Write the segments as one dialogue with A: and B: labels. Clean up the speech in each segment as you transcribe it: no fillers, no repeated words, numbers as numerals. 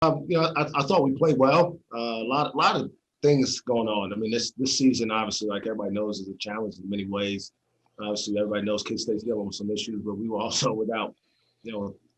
A: I thought we played well. A lot of things going on. I mean, this season, obviously, like everybody knows, is a challenge in many ways. Obviously, everybody knows K-State's dealing with some issues, but we were also without,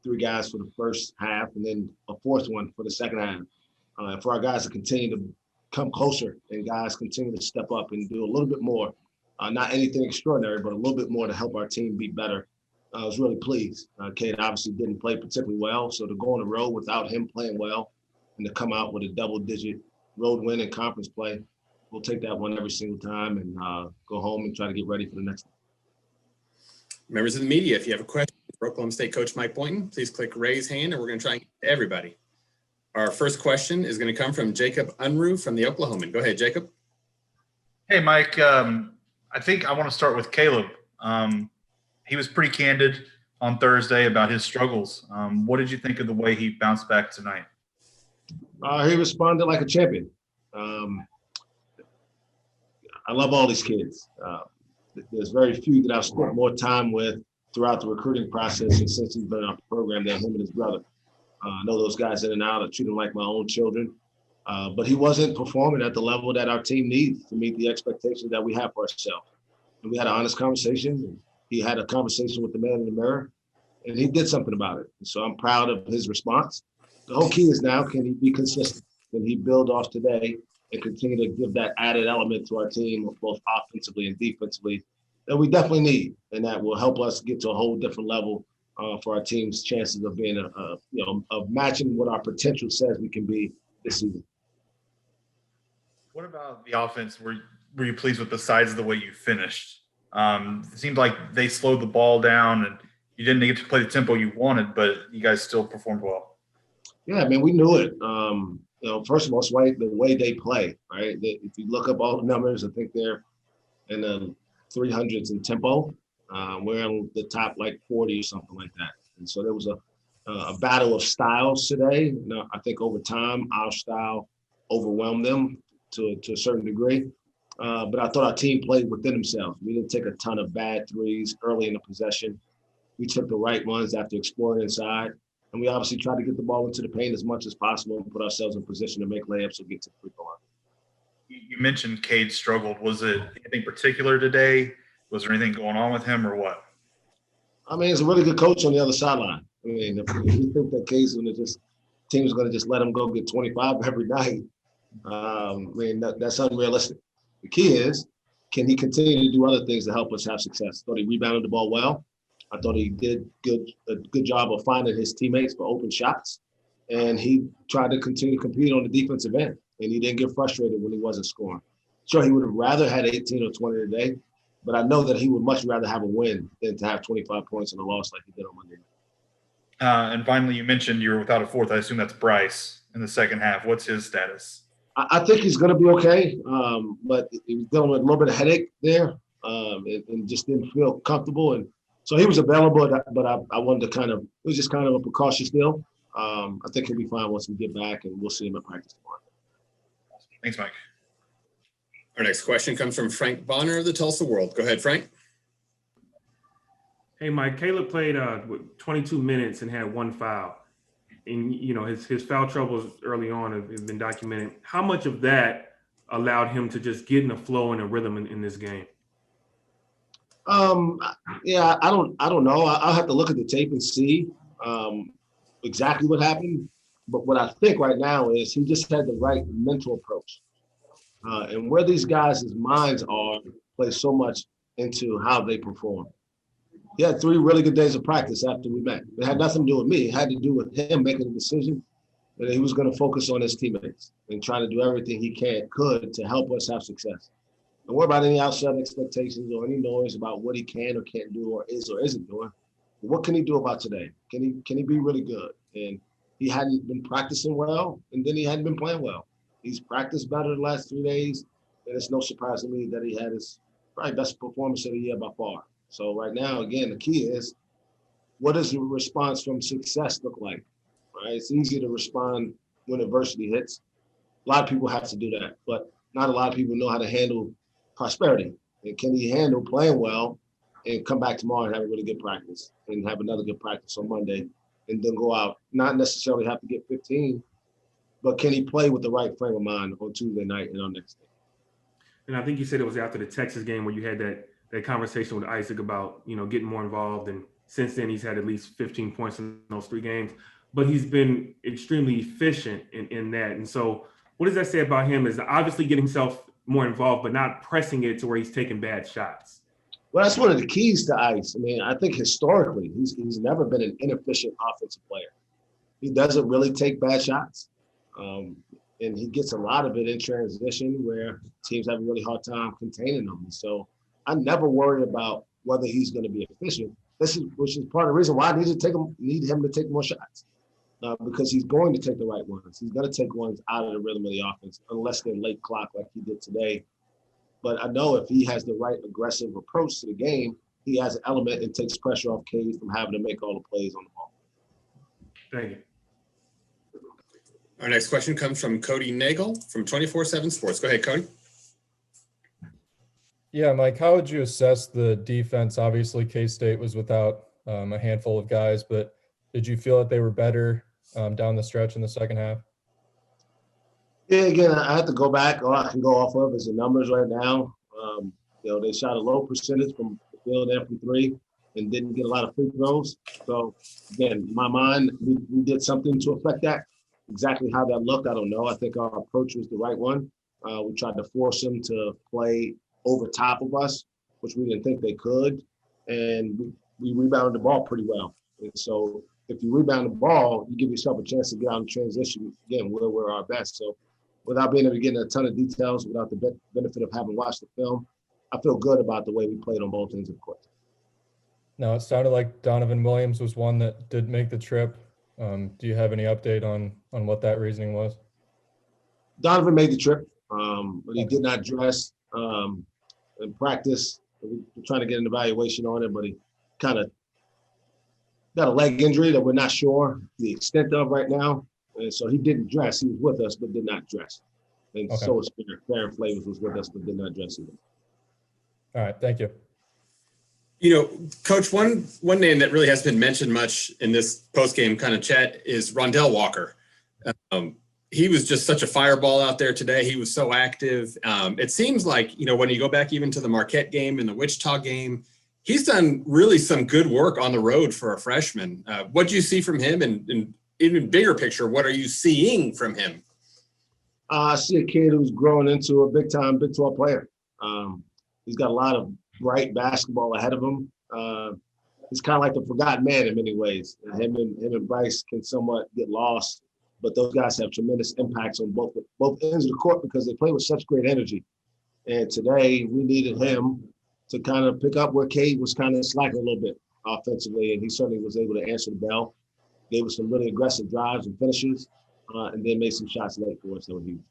A: three guys for the first half and then a fourth one for the second half. For our guys to continue to come closer and guys continue to step up and do a little bit more, not anything extraordinary, but a little bit more to help our team be better. I was really pleased. Cade obviously didn't play particularly well, so to go on the road without him playing well and to come out with a double-digit road win in conference play, we'll take that one every single time and go home and try to get ready for the next one.
B: Members of the media, if you have a question for Oklahoma State coach Mike Boynton, please click raise hand, and we're going to try and get to everybody. Our first question is going to come from Jacob Unruh from the Oklahoman. Go ahead, Jacob.
C: Hey, Mike. I think I want to start with Caleb. He was pretty candid on Thursday about his struggles. What did you think of the way he bounced back tonight?
A: He responded like a champion. I love all these kids. There's very few that I've spent more time with throughout the recruiting process and since he's been in our program than him and his brother. I know those guys in and out. I treat them like my own children. But he wasn't performing at the level that our team needs to meet the expectations that we have for ourselves. And we had an honest conversation. He had a conversation with the man in the mirror, and he did something about it. And so I'm proud of his response. The whole key is now, can he be consistent? Can he build off today and continue to give that added element to our team, both offensively and defensively, that we definitely need, and that will help us get to a whole different level for our team's chances of being of matching what our potential says we can be this season.
C: What about the offense? Were you pleased with the size of the way you finished? It seemed like they slowed the ball down and you didn't get to play the tempo you wanted, but you guys still performed well.
A: Yeah, I mean, we knew it. First of all, it's the way they play, right? If you look up all the numbers, I think they're in the 300s in tempo. We're in the top 40 or something like that. And so there was a battle of styles today. I think over time, our style overwhelmed them to a certain degree. But I thought our team played within themselves. We didn't take a ton of bad threes early in the possession. We took the right ones after exploring inside. And we obviously tried to get the ball into the paint as much as possible and put ourselves in position to make layups or get to the free throw line.
C: You mentioned Cade struggled. Was it anything particular today? Was there anything going on with him or what?
A: I mean, he's a really good coach on the other sideline. I mean, if you think that Cade's going to team's going to just let him go get 25 every night, that's unrealistic. The key is, can he continue to do other things to help us have success? I thought he rebounded the ball well. I thought he did a good job of finding his teammates for open shots. And he tried to continue to compete on the defensive end. And he didn't get frustrated when he wasn't scoring. Sure, he would have rather had 18 or 20 today, but I know that he would much rather have a win than to have 25 points in a loss like he did on Monday.
C: And finally, you mentioned you were without a fourth. I assume that's Bryce in the second half. What's his status?
A: I think he's going to be okay, but he was dealing with a little bit of headache there and just didn't feel comfortable. And so he was available, but I wanted to it was just kind of a precautious deal. I think he'll be fine once we get back, and we'll see him at practice tomorrow.
C: Thanks, Mike.
B: Our next question comes from Frank Bonner of the Tulsa World. Go ahead, Frank.
D: Hey, Mike. Caleb played 22 minutes and had one foul. And, his foul troubles early on have been documented. How much of that allowed him to just get in a flow and a rhythm in this game?
A: Yeah, I don't know. I'll have to look at the tape and see exactly what happened. But what I think right now is he just had the right mental approach. And where these guys' minds are plays so much into how they perform. He had 3 really good days of practice after we met. It had nothing to do with me. It had to do with him making a decision that he was going to focus on his teammates and try to do everything he could to help us have success. Don't worry about any outside expectations or any noise about what he can or can't do or is or isn't doing. What can he do about today? Can he be really good? And he hadn't been practicing well, and then he hadn't been playing well. He's practiced better the last 3 days, and it's no surprise to me that he had his probably best performance of the year by far. So right now, again, the key is, what does the response from success look like? Right? It's easy to respond when adversity hits. A lot of people have to do that, but not a lot of people know how to handle prosperity. And can he handle playing well and come back tomorrow and have a really good practice and have another good practice on Monday and then go out, not necessarily have to get 15, but can he play with the right frame of mind on Tuesday night and on next day?
D: And I think you said it was after the Texas game where you had that conversation with Isaac about, getting more involved. And since then, he's had at least 15 points in those 3 games. But he's been extremely efficient in that. And so what does that say about him is obviously getting himself more involved, but not pressing it to where he's taking bad shots.
A: Well, that's one of the keys to Ice. I mean, I think historically, he's never been an inefficient offensive player. He doesn't really take bad shots. And he gets a lot of it in transition where teams have a really hard time containing him. So I never worry about whether he's going to be efficient. Which is part of the reason why I need him to take more shots. Because he's going to take the right ones. He's going to take ones out of the rhythm of the offense, unless they're late clock like he did today. But I know if he has the right aggressive approach to the game, he has an element and takes pressure off Cade from having to make all the plays on the ball.
D: Thank you.
B: Our next question comes from Cody Nagel from 24/7 Sports. Go ahead, Cody.
E: Yeah, Mike, how would you assess the defense? Obviously, K-State was without a handful of guys, but did you feel that they were better down the stretch in the second half?
A: Yeah, again, I have to go back. All I can go off of is the numbers right now. They shot a low percentage from the field and from 3 and didn't get a lot of free throws. So, again, in my mind, we did something to affect that. Exactly how that looked, I don't know. I think our approach was the right one. We tried to force them to play over top of us, which we didn't think they could. And we rebounded the ball pretty well. And so if you rebound the ball, you give yourself a chance to get out in transition, again, where we're our best. So without being able to get into a ton of details, without the benefit of having watched the film, I feel good about the way we played on both ends of the court.
E: Now, it sounded like Donovan Williams was one that did make the trip. Do you have any update on what that reasoning was?
A: Donovan made the trip, but he did not dress in practice. We're trying to get an evaluation on it, but he kind of got a leg injury that we're not sure the extent of right now. And so he didn't dress. He was with us, but did not dress. And so was Farron Flavors was with us, but did not dress either.
E: All right, thank you.
B: Coach, one name that really hasn't been mentioned much in this post-game kind of chat is Rondell Walker. He was just such a fireball out there today. He was so active. It seems like, when you go back even to the Marquette game and the Wichita game, he's done really some good work on the road for a freshman. What do you see from him? And even bigger picture, what are you seeing from him?
A: I see a kid who's growing into a big-time Big 12 player. He's got a lot of bright basketball ahead of him. He's kind of like the forgotten man in many ways. And him and Bryce can somewhat get lost, but those guys have tremendous impacts on both ends of the court because they play with such great energy. And today we needed him to kind of pick up where Cade was kind of slacking a little bit offensively, and he certainly was able to answer the bell. Gave us some really aggressive drives and finishes, and then made some shots late for us that were huge.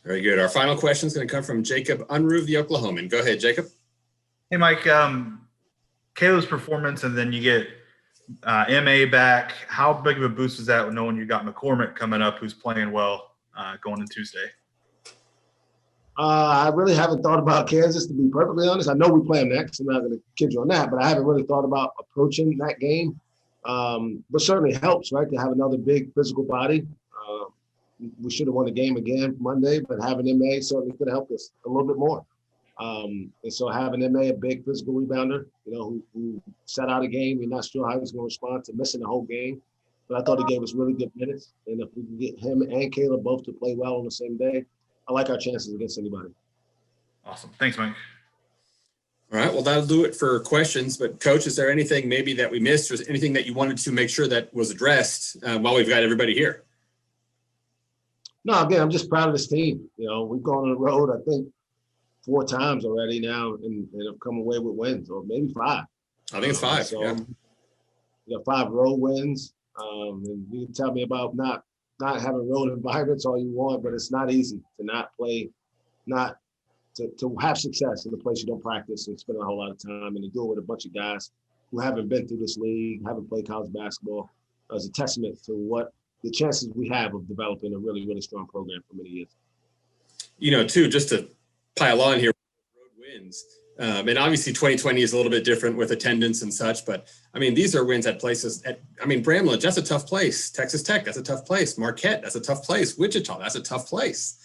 B: Very good. Our final question is going to come from Jacob Unruh, the Oklahoman. Go ahead, Jacob.
C: Hey, Mike. Caleb's performance, and then you get MA back. How big of a boost is that knowing you got McCormick coming up who's playing well going into Tuesday?
A: I really haven't thought about Kansas, to be perfectly honest. I know we play them next. I'm not going to kid you on that, but I haven't really thought about approaching that game. But certainly helps, right, to have another big physical body. We should have won the game again Monday, but having MA certainly could have helped us a little bit more. And so having MA, a big physical rebounder, who sat out a game, you're not sure how he's going to respond to missing the whole game. But I thought he gave us really good minutes. And if we can get him and Caleb both to play well on the same day, I like our chances against anybody.
C: Awesome. Thanks, Mike.
B: All right. Well, that'll do it for questions. But, Coach, is there anything maybe that we missed or anything that you wanted to make sure that was addressed while we've got everybody here?
A: No, again, I'm just proud of this team. We've gone on the road, I think, 4 times already now and have come away with wins, or maybe 5.
B: I think it's 5.
A: So,
B: yeah.
A: We got 5 road wins. And you can tell me about not having road environments all you want, but it's not easy to not play, to have success in a place you don't practice and spend a whole lot of time, and to do it with a bunch of guys who haven't been through this league, haven't played college basketball, as a testament to what the chances we have of developing a really, really strong program for many years.
B: Too, just to pile on here, road wins. And obviously 2020 is a little bit different with attendance and such, but I mean, these are wins at places Bramlage, that's a tough place. Texas Tech, that's a tough place. Marquette, that's a tough place. Wichita, that's a tough place.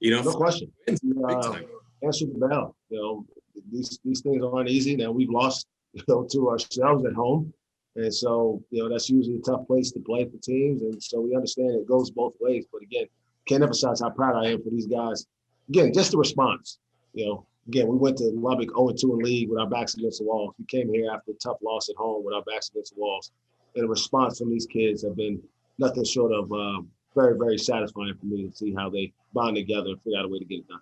A: No question.
B: Wins, big time.
A: Answer the bell. These things aren't easy. Now we've lost, to ourselves at home. And so, that's usually a tough place to play for teams. And so we understand it goes both ways. But again, can't emphasize how proud I am for these guys. Again, just the response. Again, we went to Lubbock 0-2 in league with our backs against the walls. We came here after a tough loss at home with our backs against the walls. And the response from these kids have been nothing short of very, very satisfying for me to see how they bond together and figure out a way to get it done.